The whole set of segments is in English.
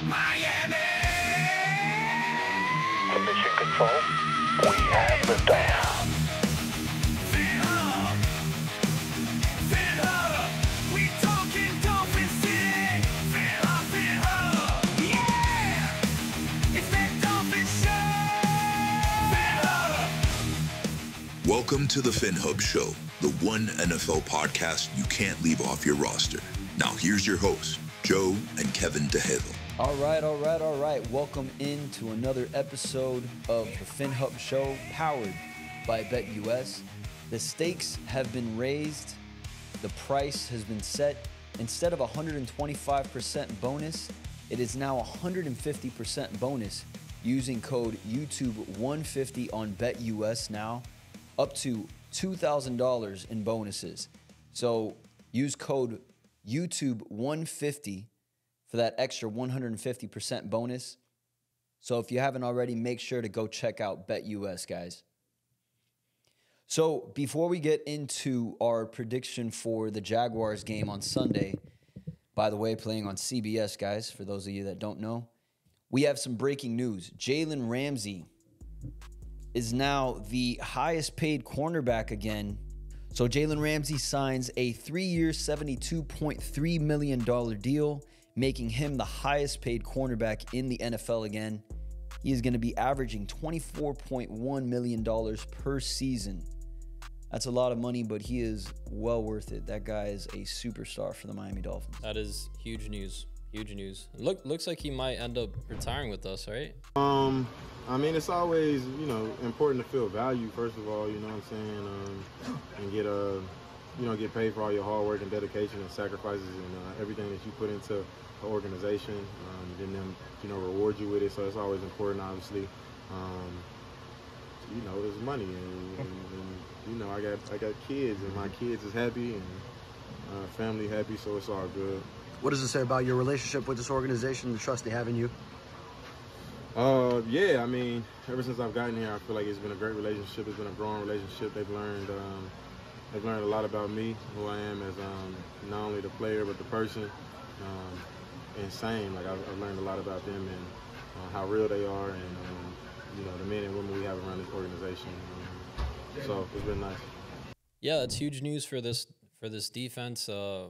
Miami! To mission control, we have liftoff. Phinhub! Phinhub! We talking Dolphin City! Phinhub, Phinhub! Yeah! It's that Dolphin Show! Phinhub! Welcome to the Phinhub Show, the one NFL podcast you can't leave off your roster. Now here's your hosts, Joe and Kevin DeHale. All right. Welcome into another episode of the Phinhub Show, powered by BetUS. The stakes have been raised. The price has been set. Instead of 125% bonus, it is now 150% bonus using code YouTube150 on BetUS now, up to $2,000 in bonuses. So use code YouTube150 for that extra 150% bonus. So if you haven't already, make sure to go check out BetUS, guys. So before we get into our prediction for the Jaguars game on Sunday, by the way, playing on CBS, guys, for those of you that don't know, we have some breaking news. Jalen Ramsey is now the highest paid cornerback again. So Jalen Ramsey signs a 3-year, $72.3 million deal, making him the highest paid cornerback in the NFL again. He is going to be averaging $24.1 million per season. That's a lot of money, but he is well worth it. That guy is a superstar for the Miami Dolphins. That is huge news. Huge news. Looks like he might end up retiring with us, right? I mean, it's always, important to feel value, first of all, you know what I'm saying, and get paid for all your hard work and dedication and sacrifices and everything that you put into the organization, and them, reward you with it. So it's always important, obviously. There's money, and I got kids, and my kids is happy, and family happy, so it's all good. What does it say about your relationship with this organization, the trust they have in you? Yeah, I mean, ever since I've gotten here, I feel like it's been a great relationship. It's been a growing relationship. They've learned a lot about me, who I am as not only the player but the person. And same, like I've learned a lot about them and how real they are, and the men and women we have around this organization. So it's been nice. Yeah, that's huge news for this defense. I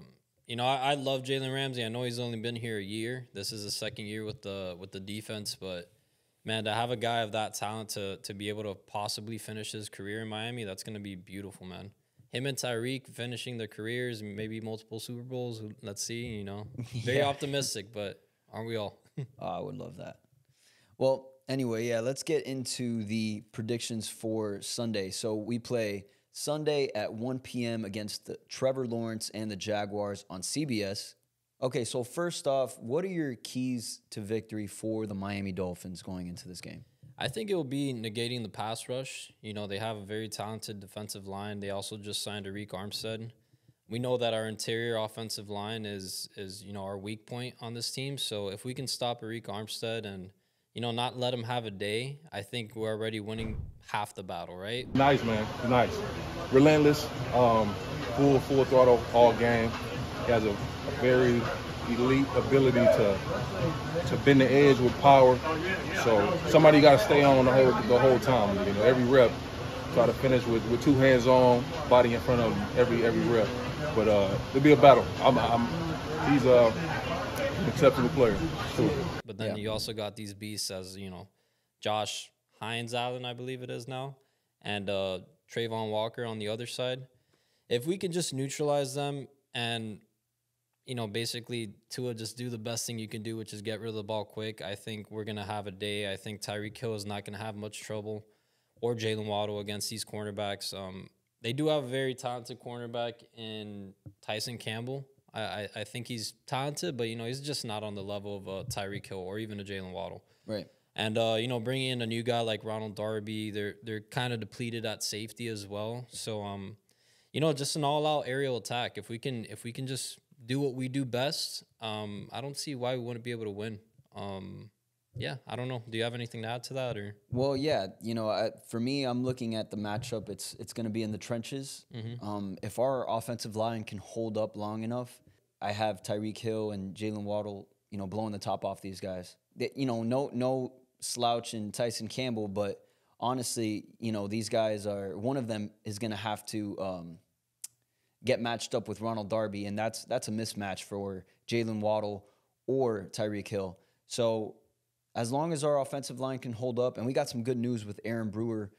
love Jalen Ramsey. I know he's only been here a year. This is his second year with the defense, but man, to have a guy of that talent to be able to possibly finish his career in Miami, that's going to be beautiful, man. Him and Tyreek finishing their careers, maybe multiple Super Bowls. Let's see, Very optimistic, but aren't we all? Oh, I would love that. Well, anyway, yeah, let's get into the predictions for Sunday. So we play Sunday at 1 p.m. against the Trevor Lawrence and the Jaguars on CBS. Okay, so first off, what are your keys to victory for the Miami Dolphins going into this game? I think it will be negating the pass rush. They have a very talented defensive line. They also just signed Arik Armstead. We know that our interior offensive line is our weak point on this team. So if we can stop Arik Armstead and not let him have a day, I think we're already winning half the battle, right? Nice, man. Nice. Relentless, full throttle all game. He has a very elite ability to bend the edge with power. So somebody got to stay on the whole time. Every rep, try to finish with two hands on, body in front of him every rep. But it'll be a battle. He's an exceptional player too. But then you also got these beasts as Josh Hines Allen, I believe it is now, and Trayvon Walker on the other side. If we can just neutralize them and basically Tua just do the best thing you can do, which is get rid of the ball quick, I think we're going to have a day. I think Tyreek Hill is not going to have much trouble, or Jalen Waddle against these cornerbacks. They do have a very talented cornerback in Tyson Campbell. I think he's talented, but, he's just not on the level of a Tyreek Hill or even a Jalen Waddle. Right. And, bringing in a new guy like Ronald Darby, they're kind of depleted at safety as well. So, just an all-out aerial attack. If we can just do what we do best, I don't see why we wouldn't be able to win. I don't know. Do you have anything to add to that? Or? Well, yeah, for me, I'm looking at the matchup. It's going to be in the trenches. Mm-hmm. If our offensive line can hold up long enough, I have Tyreek Hill and Jalen Waddle, blowing the top off these guys. No slouch in Tyson Campbell, but honestly, these guys are, one of them is going to have to get matched up with Ronald Darby, and that's a mismatch for Jalen Waddle or Tyreek Hill. So as long as our offensive line can hold up, and we got some good news with Aaron Brewer.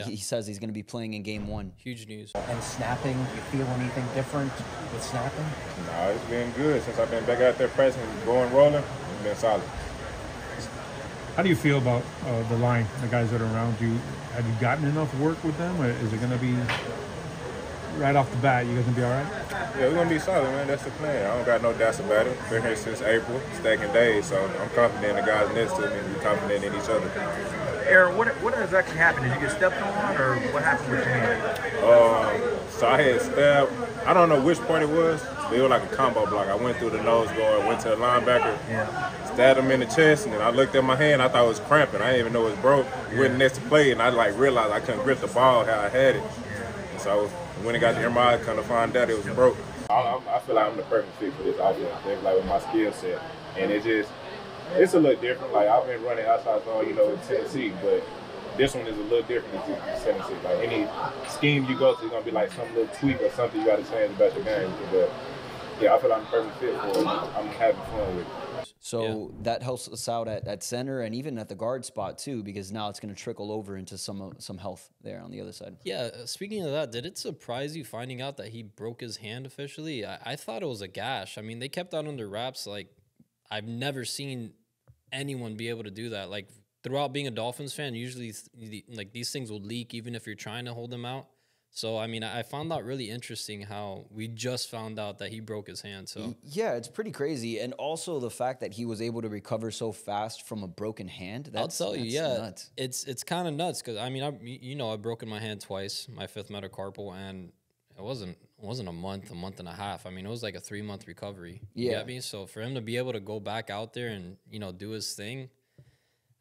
He says he's going to be playing in game 1. Huge news. And snapping, you feel anything different with snapping? No, it's been good since I've been back out there pressing, going rolling. It's been solid. How do you feel about the line, the guys that are around you? Have you gotten enough work with them, or is it going to be right off the bat, you guys going to be all right? Yeah, we're going to be solid, man. That's the plan. I don't got no doubts about it. Been here since April, stacking days, so I'm confident in the guys next to me and we're confident in each other. Aaron, what exactly happened? Did you get stepped on, or what happened with your hand? So I had stabbed, I don't know which point it was, but it was like a combo block. I went through the nose guard, went to the linebacker, stabbed him in the chest, and then I looked at my hand, I thought it was cramping. I didn't even know it was broke. Went next to play, and I realized I couldn't grip the ball how I had it. And so when it got to MRI, I kind of find out it was broke. I feel like I'm the perfect fit for this offense, like with my skill set. And it's a little different. Like, I've been running outside zone, in Tennessee, but this one is a little different than Tennessee. Like, any scheme you go to, it's going to be like some little tweak or something you got to change about your game. But, yeah, I feel like I'm the perfect fit for it. I'm having fun with it. So that helps us out at center and even at the guard spot, too, because now it's going to trickle over into some health there on the other side. Yeah, speaking of that, did it surprise you finding out that he broke his hand officially? I thought it was a gash. I mean, they kept that under wraps. Like, I've never seen anyone be able to do that. Like, throughout being a Dolphins fan, usually these things will leak even if you're trying to hold them out. So, I mean, I found that really interesting how we just found out that he broke his hand. So yeah, it's pretty crazy. And also the fact that he was able to recover so fast from a broken hand. I'll tell you, yeah, nuts. It's kind of nuts because, I mean, I've broken my hand twice, my 5th metacarpal, and it wasn't a month and a half. I mean, it was like a 3-month recovery. You get me? So for him to be able to go back out there and, do his thing,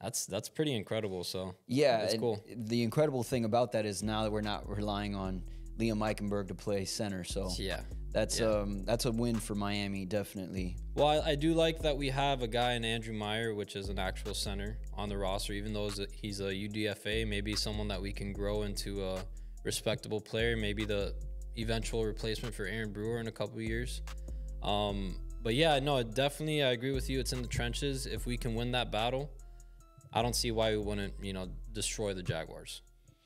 that's pretty incredible. So yeah, that's cool. The incredible thing about that is now that we're not relying on Liam Eichenberg to play center. So yeah, that's a win for Miami, definitely. Well, I do like that we have a guy in Andrew Meyer, which is an actual center on the roster, even though he's a UDFA, maybe someone that we can grow into a respectable player, maybe the eventual replacement for Aaron Brewer in a couple of years. But yeah, no, definitely I agree with you. It's in the trenches. If we can win that battle, I don't see why we wouldn't, destroy the Jaguars.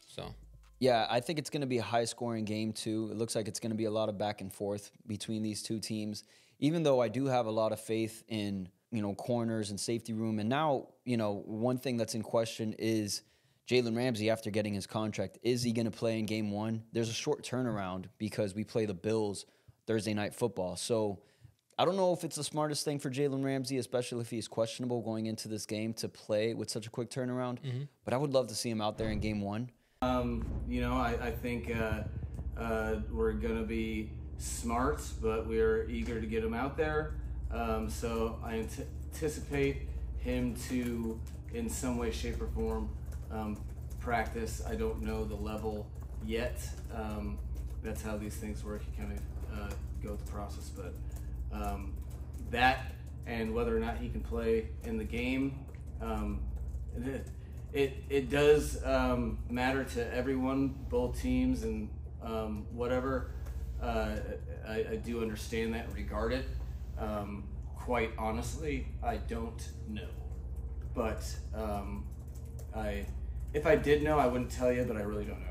So yeah, I think it's going to be a high-scoring game too. It looks like it's going to be a lot of back and forth between these two teams, even though I do have a lot of faith in, corners and safety room. And now, one thing that's in question is Jalen Ramsey after getting his contract. Is he going to play in game 1? There's a short turnaround because we play the Bills Thursday Night Football. So I don't know if it's the smartest thing for Jalen Ramsey, especially if he's questionable going into this game, to play with such a quick turnaround. But I would love to see him out there in game 1. I think we're going to be smart, but we're eager to get him out there. So I anticipate him to, in some way, shape, or form, practice. I don't know the level yet. That's how these things work. You kind of go through the process. But that and whether or not he can play in the game, it does matter to everyone, both teams, and whatever. I do understand that and regard it. Quite honestly, I don't know. But if I did know, I wouldn't tell you, but I really don't know.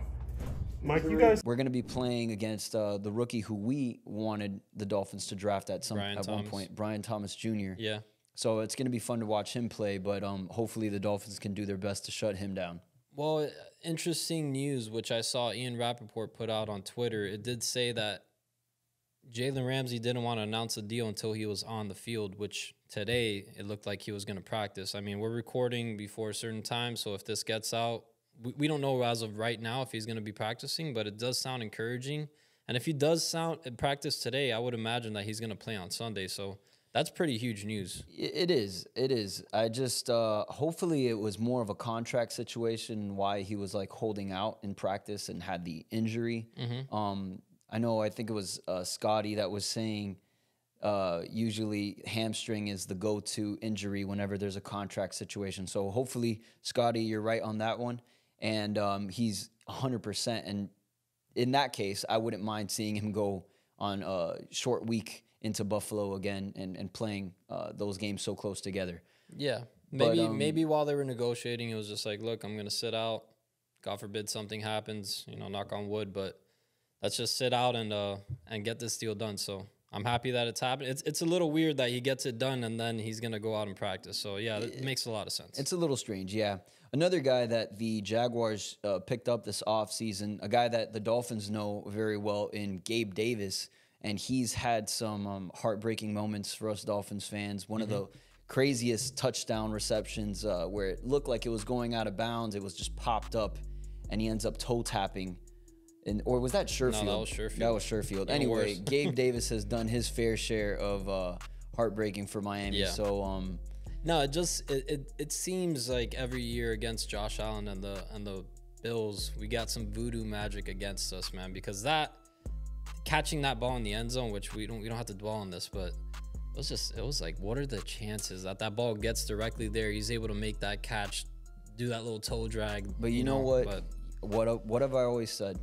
Mike, you guys... We're going to be playing against the rookie who we wanted the Dolphins to draft at one point, Brian Thomas Jr. Yeah. So it's going to be fun to watch him play, but hopefully the Dolphins can do their best to shut him down. Well, interesting news, which I saw Ian Rappaport put out on Twitter. It did say that Jalen Ramsey didn't want to announce a deal until he was on the field, which today it looked like he was going to practice. I mean, we're recording before a certain time, so if this gets out, we don't know as of right now if he's going to be practicing, but it does sound encouraging. And if he does practice today, I would imagine that he's going to play on Sunday. So that's pretty huge news. It is. It is. I just hopefully it was more of a contract situation, why he was like holding out in practice and had the injury. I think it was Scotty that was saying Usually hamstring is the go-to injury whenever there's a contract situation. So hopefully, Scotty, you're right on that one. And he's 100%. And in that case, I wouldn't mind seeing him go on a short week into Buffalo again and playing those games so close together. Yeah. Maybe while they were negotiating, it was just like, look, I'm going to sit out. God forbid something happens, knock on wood, but let's just sit out and get this deal done. So I'm happy that it's happened. It's a little weird that he gets it done and then he's going to go out and practice. So, yeah, it makes a lot of sense. It's a little strange, yeah. Another guy that the Jaguars picked up this offseason, a guy that the Dolphins know very well in Gabe Davis, and he's had some heartbreaking moments for us Dolphins fans. One of the craziest touchdown receptions where it looked like it was going out of bounds. It was just popped up, and he ends up toe tapping. Or was that Sherfield? No, that was Sherfield. That was Sherfield. Anyway, Gabe Davis has done his fair share of heartbreaking for Miami. Yeah. So, no, it seems like every year against Josh Allen and the Bills, we got some voodoo magic against us, man. Because catching that ball in the end zone, which we don't have to dwell on this, but it was like, what are the chances that ball gets directly there? He's able to make that catch, do that little toe drag. But you know what? What have I always said?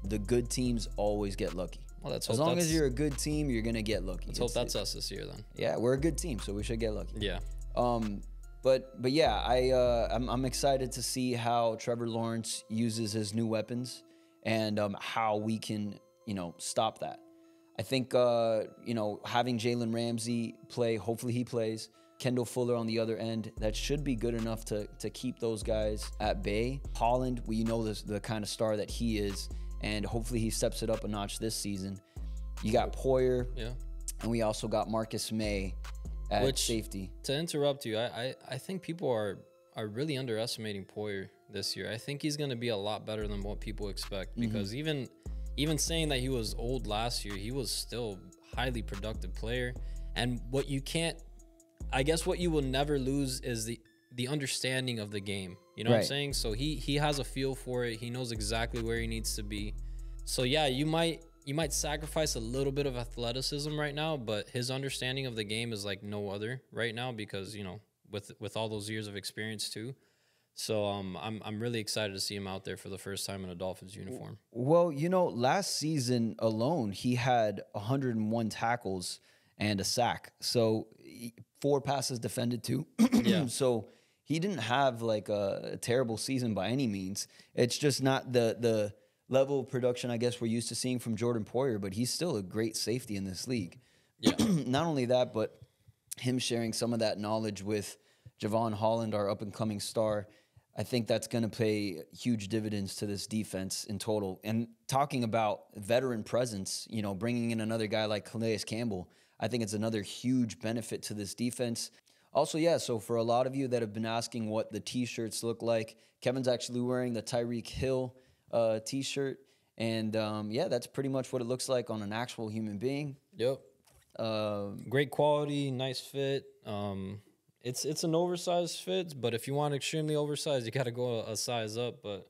The good teams always get lucky. Well, as long as you're a good team, you're gonna get lucky. Let's hope that's us this year, then. Yeah, we're a good team, so we should get lucky. Yeah. But yeah, I'm excited to see how Trevor Lawrence uses his new weapons and how we can stop that. I think having Jalen Ramsey play, hopefully he plays. Kendall Fuller on the other end, that should be good enough to keep those guys at bay. Holland, we know the kind of star that he is, and hopefully he steps it up a notch this season. You got Poyer, and we also got Marcus May at safety. To interrupt you, I think people are really underestimating Poyer this year. I think he's going to be a lot better than what people expect, because even saying that he was old last year, he was still a highly productive player. And what you will never lose is the understanding of the game. You know what I'm saying? So he has a feel for it. He knows exactly where he needs to be. So yeah, you might sacrifice a little bit of athleticism right now, but his understanding of the game is like no other right now, because with all those years of experience too. So I'm really excited to see him out there for the first time in a Dolphins uniform. Well, last season alone he had 101 tackles and a sack. So 4 passes defended too. Yeah. So he didn't have like a terrible season by any means. It's just not the level of production I guess we're used to seeing from Jordan Poyer, but he's still a great safety in this league. Yeah. Not only that, but him sharing some of that knowledge with Javon Holland, our up-and-coming star, I think that's going to pay huge dividends to this defense in total. And talking about veteran presence, bringing in another guy like Calais Campbell, I think it's another huge benefit to this defense. Also, so for a lot of you that have been asking what the T-shirts look like, Kevin's actually wearing the Tyreek Hill T-shirt. And, that's pretty much what it looks like on an actual human being. Yep. Great quality, nice fit. It's an oversized fit, but if you want extremely oversized, you got to go a size up. But,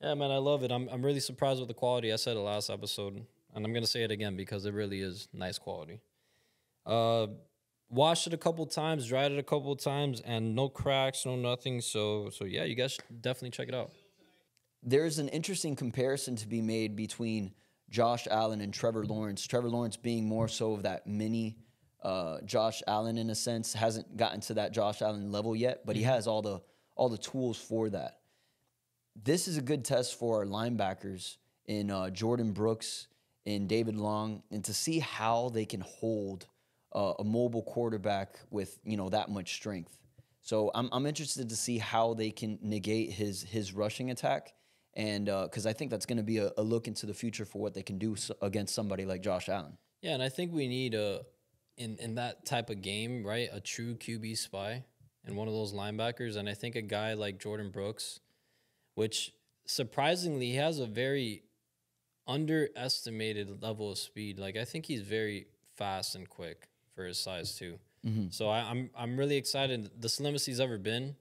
yeah, man, I love it. I'm really surprised with the quality. I said it last episode, and I'm going to say it again because it really is nice quality. Washed it a couple times, dried it a couple times, and no cracks, no nothing. So yeah, you guys should definitely check it out. There's an interesting comparison to be made between Josh Allen and Trevor Lawrence. Trevor Lawrence being more so of that mini Josh Allen in a sense, hasn't gotten to that Josh Allen level yet, but he has all the tools for that. This is a good test for our linebackers in Jordan Brooks, in David Long, and to see how they can hold a mobile quarterback with that much strength. So I'm interested to see how they can negate his rushing attack, and because I think that's going to be a look into the future for what they can do against somebody like Josh Allen. Yeah, and I think we need in that type of game, right, a true QB spy and one of those linebackers. And I think a guy like Jordan Brooks, which surprisingly he has a very underestimated level of speed. Like I think he's very fast and quick for his size too. So I'm really excited. The slimmest he's ever been,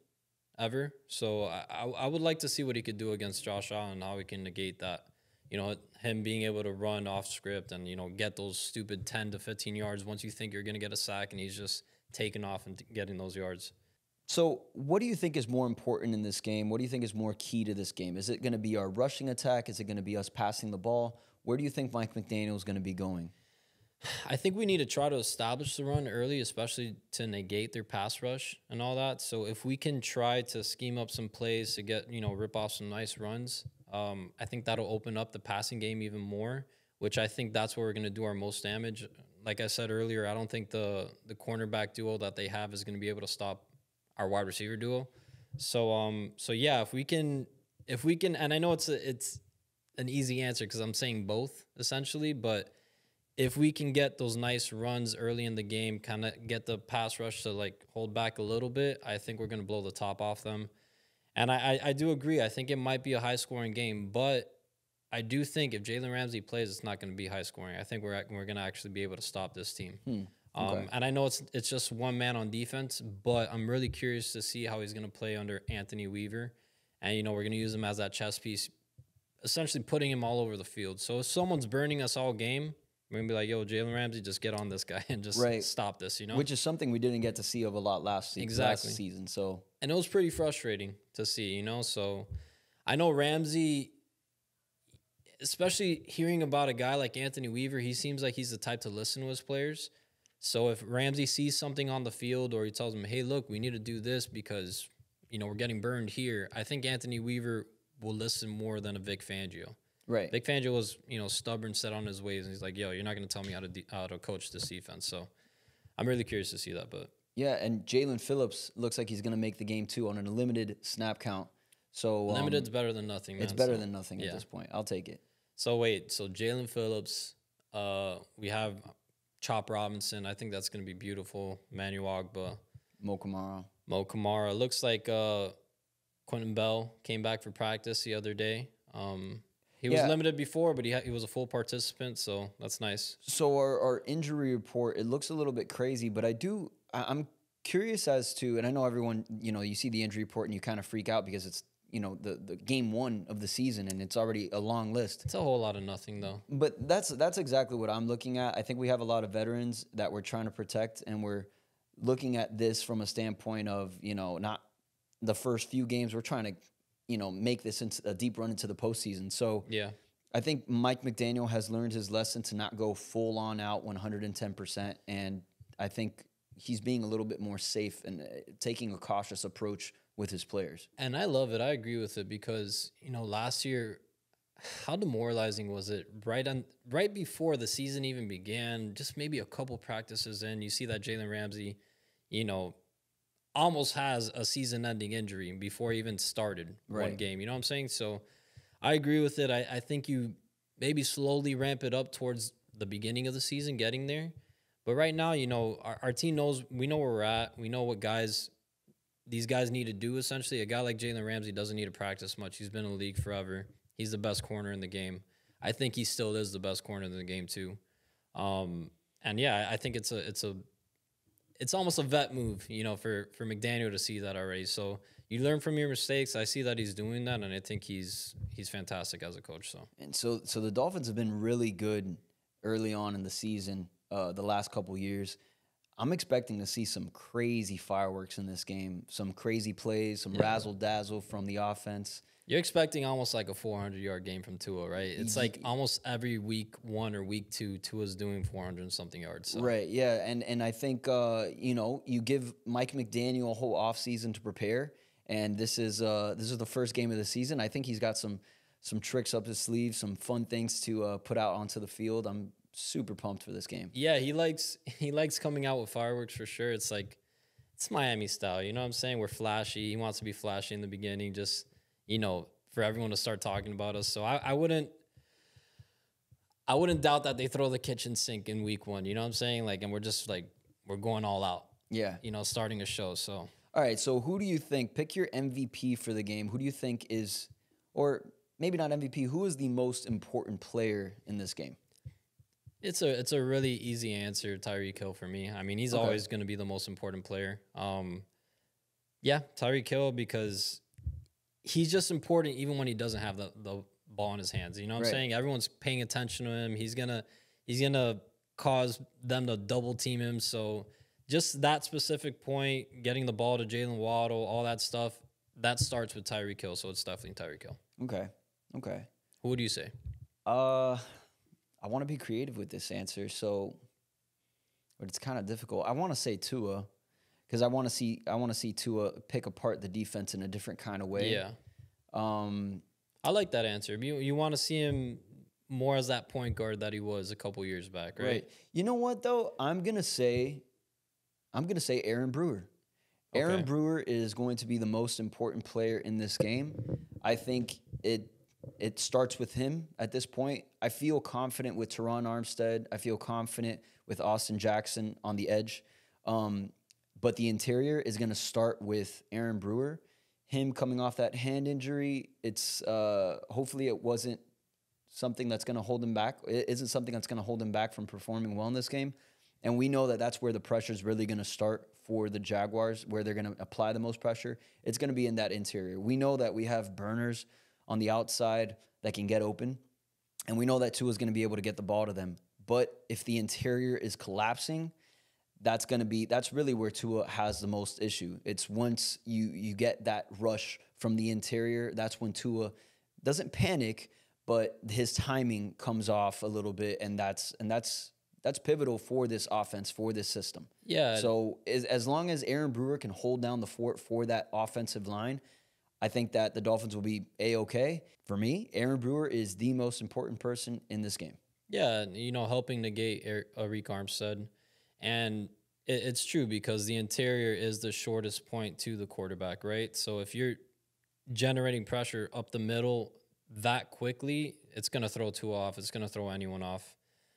ever. So I would like to see what he could do against Josh Allen and how he can negate that you know, him being able to run off script and, you know, get those stupid 10 to 15 yards once you think you're going to get a sack, and he's just taking off and getting those yards. So what do you think is more important in this game? What do you think is more key to this game? Is it going to be our rushing attack? Is it going to be us passing the ball? Where do you think Mike McDaniel is going to be going? I think we need to try to establish the run early, especially to negate their pass rush and all that. So if we can try to scheme up some plays to get, you know, rip off some nice runs, I think that'll open up the passing game even more, which I think that's where we're going to do our most damage. Like I said earlier, I don't think the cornerback duo that they have is going to be able to stop our wide receiver duo. So yeah, if we can, and I know it's an easy answer because I'm saying both essentially, but if we can get those nice runs early in the game, kind of get the pass rush to like hold back a little bit, I think we're going to blow the top off them. And I do agree. I think it might be a high scoring game, but I do think if Jalen Ramsey plays, it's not going to be high scoring. I think we're going to actually be able to stop this team. Okay. And I know it's just one man on defense, but I'm really curious to see how he's going to play under Anthony Weaver. And, you know, we're going to use him as that chess piece, essentially putting him all over the field. So if someone's burning us all game, we're going to be like, yo, Jalen Ramsey, just get on this guy and just stop this, you know? Which is something we didn't get to see of a lot last season. So, and it was pretty frustrating to see, you know? So I know Ramsey, especially hearing about a guy like Anthony Weaver, he seems like he's the type to listen to his players. So if Ramsey sees something on the field or he tells him, hey, look, we need to do this because, you know, we're getting burned here, I think Anthony Weaver will listen more than a Vic Fangio. Right. Vic Fangio was, you know, stubborn, set on his ways, and he's like, yo, you're not going to tell me how to coach this defense. So I'm really curious to see that. But yeah, and Jalen Phillips looks like he's going to make the game too on a limited snap count. So limited's better than nothing, man. It's better than nothing at this point. I'll take it. So wait, so Jalen Phillips, we have Chop Robinson. I think that's going to be beautiful. Manu Agba. Mo Kamara. Looks like Quentin Bell came back for practice the other day. He was limited before, but he was a full participant, so that's nice. So our injury report, it looks a little bit crazy, but I'm curious as to, and I know everyone, you know, you see the injury report and you kind of freak out because it's, you know, the game one of the season and it's already a long list. It's a whole lot of nothing, though. But that's exactly what I'm looking at. I think we have a lot of veterans that we're trying to protect, and we're looking at this from a standpoint of, you know, not the first few games. We're trying to, you know, make this into a deep run into the postseason. So yeah, I think Mike McDaniel has learned his lesson to not go full on out 110%. And I think he's being a little bit more safe and taking a cautious approach with his players. And I love it. I agree with it because, you know, last year, how demoralizing was it? Right before the season even began, just maybe a couple practices in, you see that Jalen Ramsey, you know, almost has a season-ending injury before he even started one game. You know what I'm saying? So I agree with it. I think you maybe slowly ramp it up towards the beginning of the season, getting there. But right now, you know, our team knows, we know where we're at. We know what these guys need to do, essentially. A guy like Jalen Ramsey doesn't need to practice much. He's been in the league forever. He's the best corner in the game. I think he still is the best corner in the game, too. And, yeah, I think it's almost a vet move, you know, for McDaniel to see that already. So you learn from your mistakes. I see that he's doing that, and I think he's fantastic as a coach. So the Dolphins have been really good early on in the season, the last couple years. I'm expecting to see some crazy fireworks in this game, some crazy plays, some razzle-dazzle from the offense. You're expecting almost like a 400-yard game from Tua, right? It's like almost every week one or week two, Tua's doing 400 and something yards. So. Right, yeah, and I think you know, you give Mike McDaniel a whole offseason to prepare, and this is the first game of the season. I think he's got some tricks up his sleeve, some fun things to put out onto the field. I'm super pumped for this game. Yeah, he likes coming out with fireworks for sure. It's like it's Miami style, you know what I'm saying? We're flashy. He wants to be flashy in the beginning, just, you know, for everyone to start talking about us. So I wouldn't doubt that they throw the kitchen sink in week one. You know what I'm saying? Like, and we're just like, we're going all out. Yeah. You know, starting a show. So. All right. So who do you think, pick your MVP for the game. Who do you think is, or maybe not MVP, who is the most important player in this game? It's a really easy answer, Tyreek Hill for me. I mean, he's always going to be the most important player. Yeah, Tyreek Hill, because he's just important even when he doesn't have the ball in his hands. You know what Right. I'm saying? Everyone's paying attention to him. He's gonna cause them to double team him. So just that specific point, getting the ball to Jalen Waddle, all that stuff, that starts with Tyreek Hill. So it's definitely Tyreek Hill. Okay. Who would you say? I want to be creative with this answer, but it's kind of difficult. I want to say Tua, because I want to see Tua pick apart the defense in a different kind of way. Yeah. I like that answer. You want to see him more as that point guard that he was a couple years back, right? You know what though? I'm gonna say Aaron Brewer. Aaron Brewer is going to be the most important player in this game. I think it starts with him at this point. I feel confident with Teron Armstead. I feel confident with Austin Jackson on the edge. But the interior is going to start with Aaron Brewer. Him coming off that hand injury, it's hopefully it wasn't something that's going to hold him back. It isn't something that's going to hold him back from performing well in this game. And we know that that's where the pressure is really going to start for the Jaguars, where they're going to apply the most pressure. It's going to be in that interior. We know that we have burners on the outside that can get open, and we know that Tua is going to be able to get the ball to them. But if the interior is collapsing, that's really where Tua has the most issue. It's once you get that rush from the interior, that's when Tua doesn't panic, but his timing comes off a little bit, and that's pivotal for this offense, for this system. Yeah. So as long as Aaron Brewer can hold down the fort for that offensive line, I think that the Dolphins will be A-okay. For me, Aaron Brewer is the most important person in this game. Yeah, helping negate Arik Armstead. And it's true because the interior is the shortest point to the quarterback, right? So if you're generating pressure up the middle that quickly, it's going to throw Tua off. It's going to throw anyone off.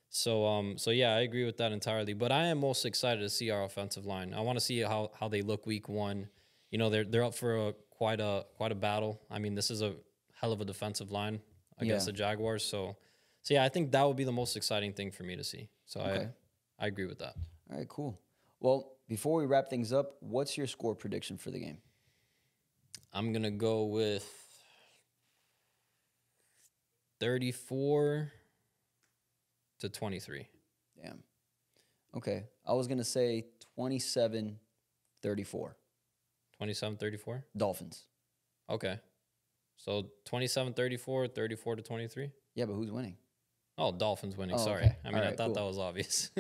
So yeah, I agree with that entirely. But I am most excited to see our offensive line. I want to see how they look week one. They're up for quite a battle. I mean, this is a hell of a defensive line against the Jaguars. So yeah, I think that would be the most exciting thing for me to see. So I agree with that. All right, cool. Well, before we wrap things up, what's your score prediction for the game? I'm going to go with 34-23. Damn. Okay. I was going to say 27-34. 27-34? Dolphins. Okay. So 27-34, 34-23? Yeah, but who's winning? Oh, Dolphins winning. Oh, Sorry. okay. I mean, All I right, thought cool. that was obvious.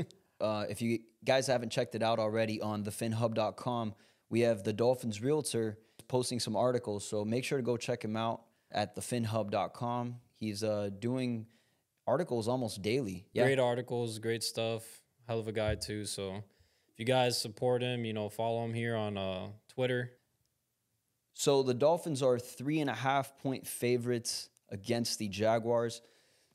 If you guys haven't checked it out already on thephinhub.com, we have the Dolphins Realtor posting some articles. So make sure to go check him out at thephinhub.com. He's doing articles almost daily. Yeah. Great articles, great stuff. Hell of a guy, too. So if you guys support him, follow him here on Twitter. So the Dolphins are 3.5-point favorites against the Jaguars.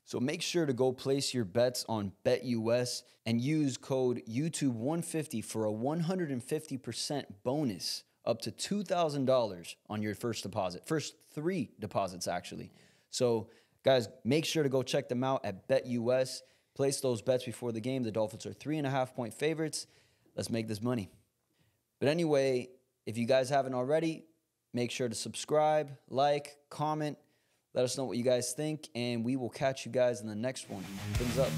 So make sure to go place your bets on BetUS and use code YouTube150 for a 150% bonus up to $2,000 on your first deposit. First 3 deposits, actually. So, guys, make sure to go check them out at BetUS. Place those bets before the game. The Dolphins are 3.5-point favorites. Let's make this money. But anyway, if you guys haven't already, make sure to subscribe, like, comment. Let us know what you guys think, and we will catch you guys in the next one. Fins up.